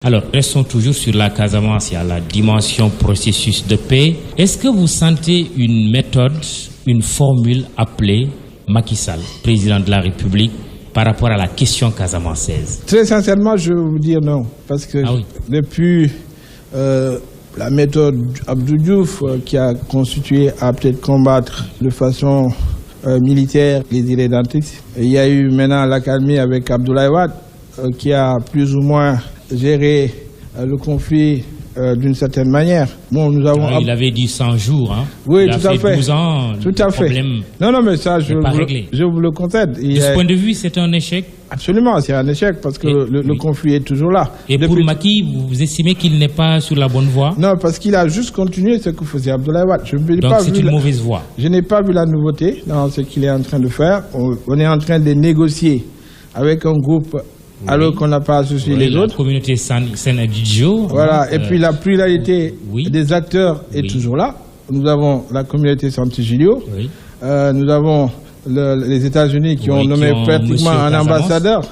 Alors, restons toujours sur la Casamance et à la dimension processus de paix. Est-ce que vous sentez une méthode, une formule appelée Macky Sall, président de la République, par rapport à la question casamançaise? Très sincèrement, je vais vous dire non. Parce que depuis la méthode Abdou Diouf, qui a constitué à peut-être combattre de façon militaire les irrédentistes, il y a eu maintenant l'accalmie avec Abdoulaye Wade, qui a plus ou moins géré le conflit d'une certaine manière. Bon, nous avons... il avait dit 100 jours. Hein. Oui, il tout à fait. 12 ans, tout à fait. Non, mais ça, je vous le concède. De ce point de vue, c'est un échec? Absolument, c'est un échec parce que le conflit est toujours là. Et pour Macky, vous estimez qu'il n'est pas sur la bonne voie? Non, parce qu'il a juste continué ce que faisait Abdoulaye Wade. Donc c'est une mauvaise voie? Je n'ai pas vu la nouveauté dans ce qu'il est en train de faire. On est en train de négocier avec un groupe... alors qu'on n'a pas associé les autres. La communauté Sénadidjo. Voilà, et puis la pluralité des acteurs est toujours là. Nous avons la communauté Santigilio, nous avons les États-Unis qui ont nommé pratiquement un ambassadeur,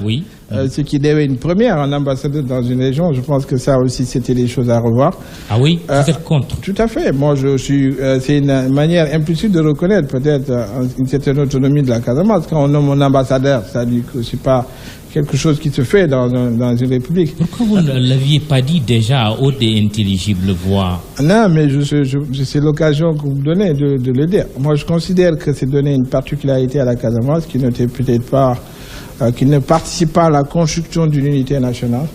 ce qui devait une première, un ambassadeur dans une région. Je pense que ça aussi, c'était des choses à revoir. Ah oui, vous êtes contre? Tout à fait. Moi, je suis. C'est une manière implicite de reconnaître peut-être une certaine autonomie de la Casamance. Quand on nomme un ambassadeur, ça dit que c'est pas quelque chose qui se fait dans une république. Pourquoi vous ne l'aviez pas dit déjà à haute et intelligible voix? Non, mais c'est l'occasion que vous me donnez de le dire. Moi, je considère que c'est donner une particularité à la Casamance qui n'était peut-être pas, qui ne participe pas à la construction d'une unité nationale.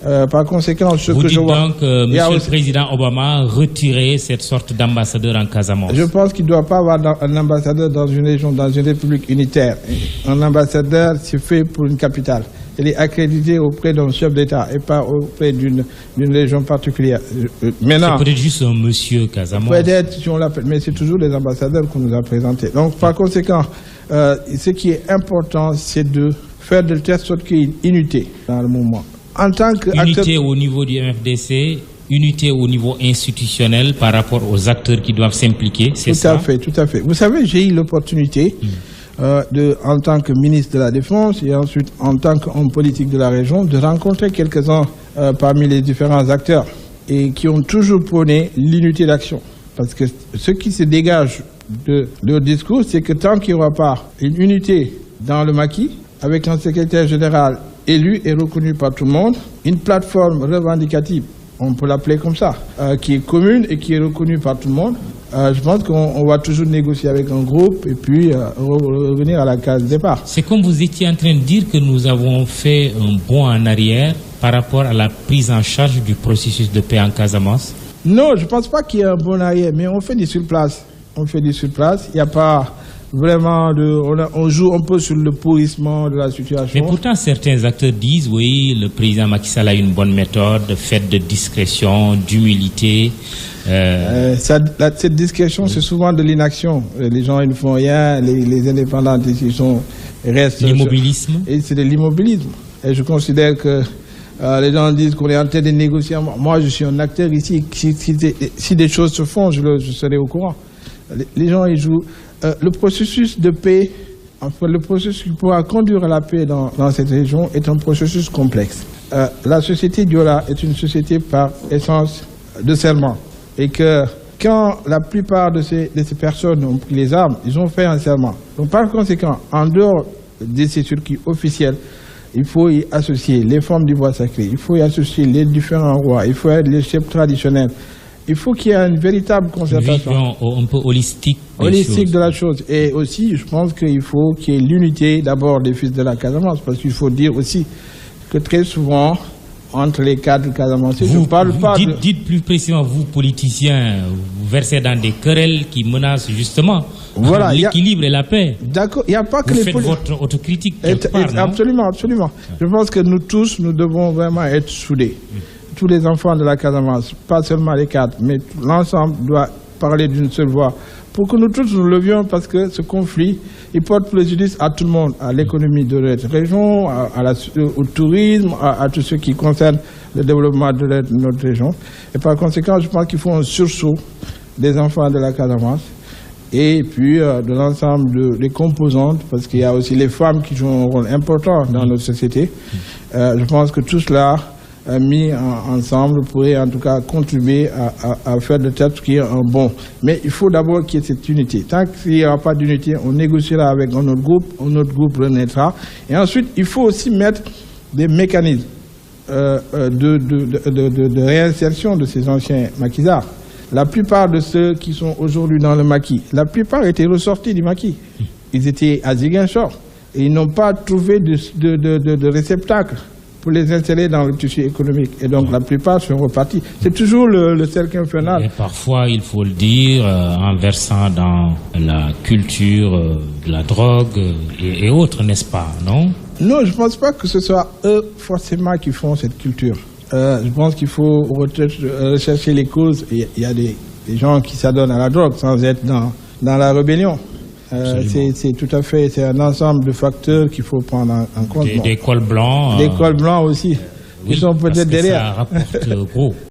Par conséquent, vous dites donc, Monsieur le Président Obama, retirer cette sorte d'ambassadeur en Casamance? Je pense qu'il ne doit pas avoir un ambassadeur dans une région, dans une république unitaire. Un ambassadeur, c'est fait pour une capitale. Il est accrédité auprès d'un chef d'État et pas auprès d'une région particulière. Maintenant, c'est peut-être juste un monsieur Casamance. Peut-être, si on l'appelle, mais c'est toujours les ambassadeurs qu'on nous a présentés. Donc, par conséquent, ce qui est important, c'est de faire de telle sorte qu'il y ait une unité dans le mouvement. En tant que unité au niveau du MFDC, unité au niveau institutionnel par rapport aux acteurs qui doivent s'impliquer, c'est ça? Tout à fait. Vous savez, j'ai eu l'opportunité, en tant que ministre de la Défense et ensuite en tant qu'homme politique de la région, de rencontrer quelques-uns parmi les différents acteurs et qui ont toujours prôné l'unité d'action. Parce que ce qui se dégage de leur discours, c'est que tant qu'il n'y aura pas une unité dans le maquis, avec un secrétaire général élu et reconnu par tout le monde, une plateforme revendicative, on peut l'appeler comme ça, qui est commune et qui est reconnue par tout le monde, je pense qu'on va toujours négocier avec un groupe et puis revenir à la case départ. C'est comme vous étiez en train de dire que nous avons fait un bond en arrière par rapport à la prise en charge du processus de paix en Casamance? Non, je ne pense pas qu'il y ait un bond en arrière, mais on fait du surplace. On fait du surplace, il n'y a pas... Vraiment, on joue un peu sur le pourrissement de la situation. Mais pourtant, certains acteurs disent, oui, le président Macky Sall a une bonne méthode, faite de discrétion, d'humilité. Cette discrétion, c'est souvent de l'inaction. Les gens, ils ne font rien, les indépendants, ils restent... L'immobilisme. Et c'est de l'immobilisme. Et je considère que les gens disent qu'on est en train de négocier. Moi, je suis un acteur ici. Si des choses se font, je serai au courant. Les gens, ils jouent... le processus de paix, enfin, le processus qui pourra conduire à la paix dans cette région est un processus complexe. La société Diola est une société par essence de serment. Et que quand la plupart de ces personnes ont pris les armes, ils ont fait un serment. Donc par conséquent, en dehors de ces circuits officiels, il faut y associer les formes du bois sacré, il faut y associer les différents rois, il faut y les chefs traditionnels. Il faut qu'il y ait une véritable concertation. Une vision un peu holistique. Holistique de la chose. Et aussi, je pense qu'il faut qu'il y ait l'unité d'abord des fils de la Casamance. Parce qu'il faut dire aussi que très souvent, entre les cadres casamançais, je ne parle pas dites plus précisément, vous, politiciens, vous versez dans des querelles qui menacent justement l'équilibre et la paix. D'accord, il n'y a pas que vous les faites votre autocritique absolument, absolument. Je pense que nous tous, nous devons vraiment être soudés. Tous les enfants de la Casamance, pas seulement les cadres, mais l'ensemble doit parler d'une seule voix. Pour que nous tous nous levions, parce que ce conflit, il porte préjudice à tout le monde, à l'économie de notre région, au tourisme, à tout ce qui concerne le développement de notre région. Et par conséquent, je pense qu'il faut un sursaut des enfants de la Casamance et puis de l'ensemble des composantes, parce qu'il y a aussi les femmes qui jouent un rôle important dans notre société. Je pense que tout cela mis ensemble pourraient en tout cas contribuer à faire de tête qui est un bon. Mais il faut d'abord qu'il y ait cette unité. Tant qu'il n'y aura pas d'unité, on négociera avec un autre groupe renaîtra. Et ensuite, il faut aussi mettre des mécanismes de réinsertion de ces anciens maquisards. La plupart de ceux qui sont aujourd'hui dans le maquis, la plupart étaient ressortis du maquis. Ils étaient à Ziguinchor et ils n'ont pas trouvé de réceptacle pour les installer dans le tissu économique. Et donc la plupart sont repartis. C'est toujours le cercle infernal. Et parfois, il faut le dire, en versant dans la culture de la drogue et autres, n'est-ce pas, non? Non, je ne pense pas que ce soit eux forcément qui font cette culture. Je pense qu'il faut rechercher les causes. Il y a des gens qui s'adonnent à la drogue sans être dans la rébellion. C'est tout à fait, c'est un ensemble de facteurs qu'il faut prendre en compte. Des cols blancs. Des cols blancs aussi, qui sont peut-être derrière. Ça rapporte gros.